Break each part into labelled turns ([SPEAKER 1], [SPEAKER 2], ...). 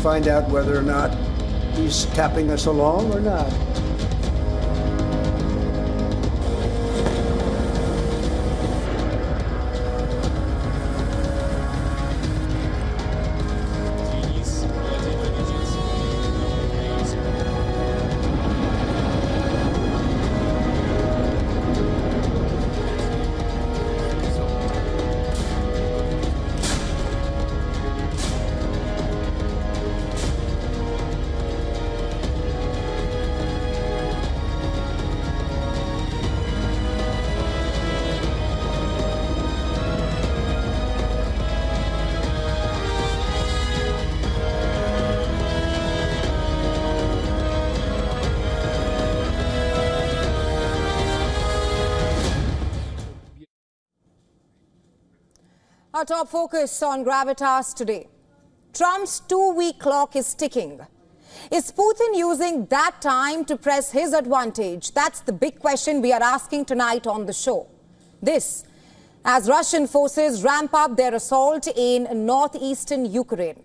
[SPEAKER 1] find out whether or not he's tapping us along or not.
[SPEAKER 2] Our top focus on Gravitas today. Trump's 2-week clock is ticking. Is Putin using that time to press his advantage? That's the big question we are asking tonight on the show. This, as Russian forces ramp up their assault in northeastern Ukraine.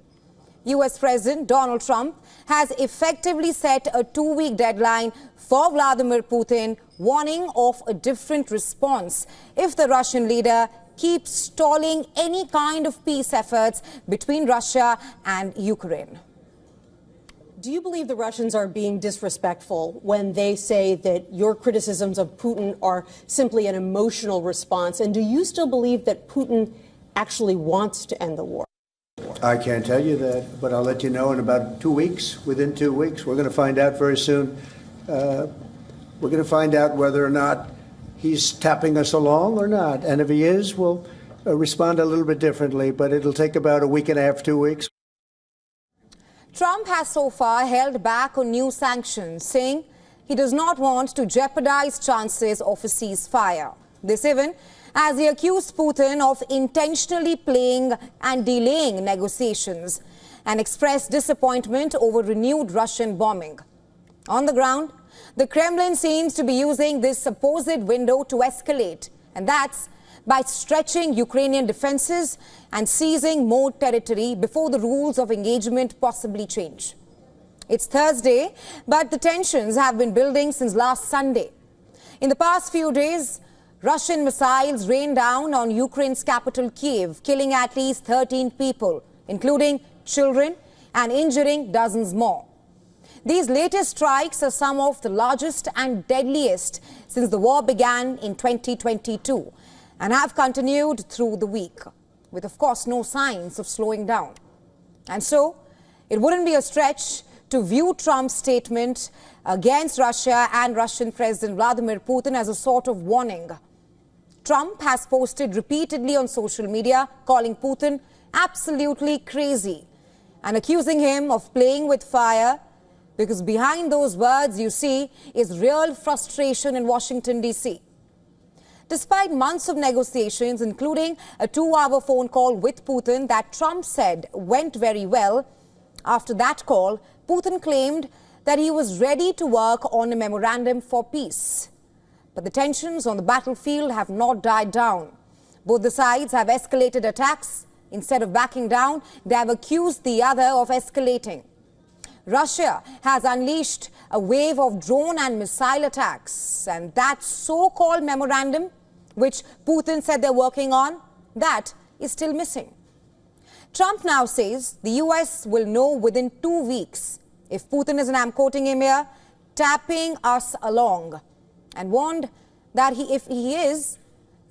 [SPEAKER 2] US President Donald Trump has effectively set a 2-week deadline for Vladimir Putin, warning of a different response if the Russian leader keeps stalling any kind of peace efforts between Russia and Ukraine.
[SPEAKER 3] Do you believe the Russians are being disrespectful when they say that your criticisms of Putin are simply an emotional response? And do you still believe that Putin actually wants to end the war?
[SPEAKER 1] I can't tell you that, but I'll let you know in about 2 weeks. Within 2 weeks, we're going to find out very soon. We're going to find out whether or not he's tapping us along or not. And if he is, we'll respond a little bit differently, but it'll take about a week and a half, 2 weeks.
[SPEAKER 2] Trump has so far held back on new sanctions, saying he does not want to jeopardize chances of a ceasefire. This even as he accused Putin of intentionally playing and delaying negotiations and expressed disappointment over renewed Russian bombing. On the ground, the Kremlin seems to be using this supposed window to escalate, and that's by stretching Ukrainian defenses and seizing more territory before the rules of engagement possibly change. It's Thursday, but the tensions have been building since last Sunday. In the past few days, Russian missiles rained down on Ukraine's capital, Kyiv, killing at least 13 people, including children, and injuring dozens more. These latest strikes are some of the largest and deadliest since the war began in 2022 and have continued through the week, with of course no signs of slowing down. And so, it wouldn't be a stretch to view Trump's statement against Russia and Russian President Vladimir Putin as a sort of warning. Trump has posted repeatedly on social media calling Putin absolutely crazy and accusing him of playing with fire, because behind those words, you see, is real frustration in Washington, D.C. Despite months of negotiations, including a 2-hour phone call with Putin that Trump said went very well, after that call, Putin claimed that he was ready to work on a memorandum for peace. But the tensions on the battlefield have not died down. Both the sides have escalated attacks. Instead of backing down, they have accused the other of escalating. Russia has unleashed a wave of drone and missile attacks, and that so-called memorandum, which Putin said they're working on, that is still missing. Trump now says the US will know within 2 weeks if Putin is, and I'm quoting him here, tapping us along, and warned that if he is,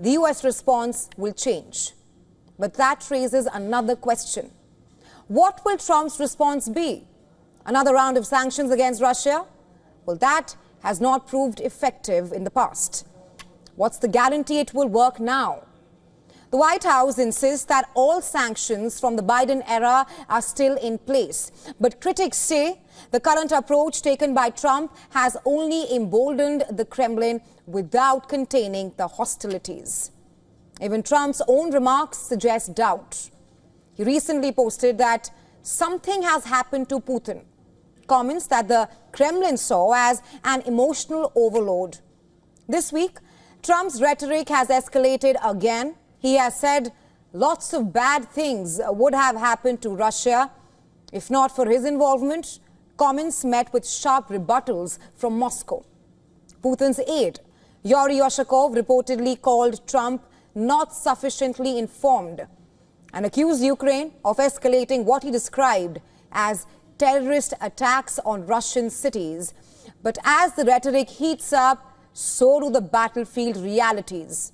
[SPEAKER 2] the US response will change. But that raises another question. What will Trump's response be? Another round of sanctions against Russia? Well, that has not proved effective in the past. What's the guarantee it will work now? The White House insists that all sanctions from the Biden era are still in place. But critics say the current approach taken by Trump has only emboldened the Kremlin without containing the hostilities. Even Trump's own remarks suggest doubt. He recently posted that something has happened to Putin, comments that the Kremlin saw as an emotional overload. This week, Trump's rhetoric has escalated again. He has said lots of bad things would have happened to Russia If not for his involvement, comments met with sharp rebuttals from Moscow. Putin's aide, Yuri Ushakov, reportedly called Trump not sufficiently informed and accused Ukraine of escalating what he described as terrorist attacks on Russian cities. But as the rhetoric heats up, so do the battlefield realities.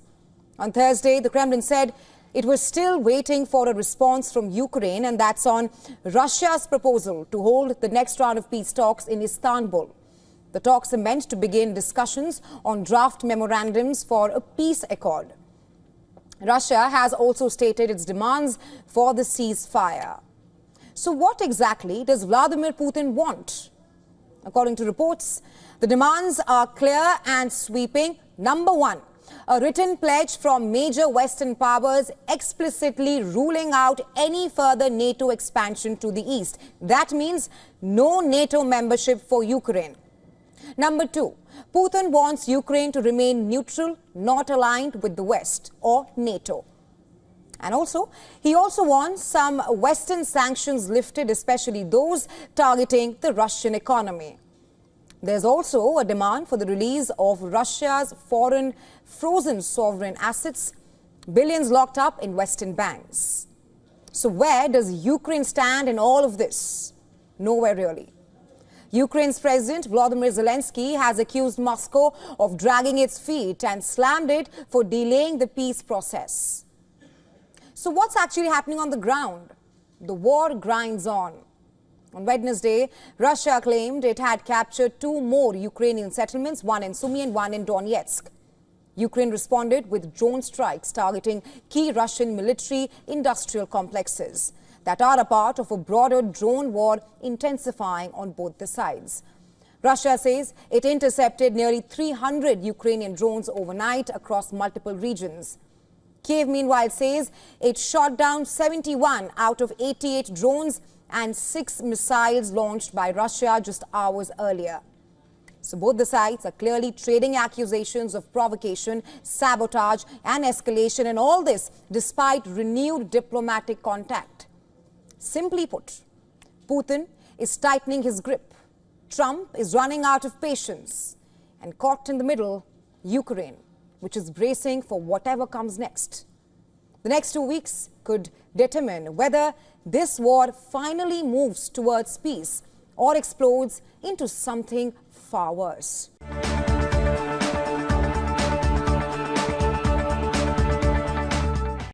[SPEAKER 2] On Thursday, the Kremlin said it was still waiting for a response from Ukraine, and that's on Russia's proposal to hold the next round of peace talks in Istanbul. The talks are meant to begin discussions on draft memorandums for a peace accord. Russia has also stated its demands for the ceasefire. So what exactly does Vladimir Putin want? According to reports, the demands are clear and sweeping. Number one, a written pledge from major Western powers explicitly ruling out any further NATO expansion to the east. That means no NATO membership for Ukraine. Number two, Putin wants Ukraine to remain neutral, not aligned with the West or NATO. And he also wants some Western sanctions lifted, especially those targeting the Russian economy. There's also a demand for the release of Russia's foreign frozen sovereign assets, billions locked up in Western banks. So where does Ukraine stand in all of this? Nowhere really. Ukraine's President Vladimir Zelensky has accused Moscow of dragging its feet and slammed it for delaying the peace process. So what's actually happening on the ground? The war grinds on. On Wednesday, Russia claimed it had captured 2 more Ukrainian settlements, one in Sumy and one in Donetsk. Ukraine responded with drone strikes targeting key Russian military industrial complexes that are a part of a broader drone war intensifying on both the sides. Russia says it intercepted nearly 300 Ukrainian drones overnight across multiple regions. Kiev, meanwhile, says it shot down 71 out of 88 drones and 6 missiles launched by Russia just hours earlier. So both the sides are clearly trading accusations of provocation, sabotage and escalation, and all this despite renewed diplomatic contact. Simply put, Putin is tightening his grip. Trump is running out of patience. And caught in the middle, Ukraine, which is bracing for whatever comes next. The next 2 weeks could determine whether this war finally moves towards peace or explodes into something far worse.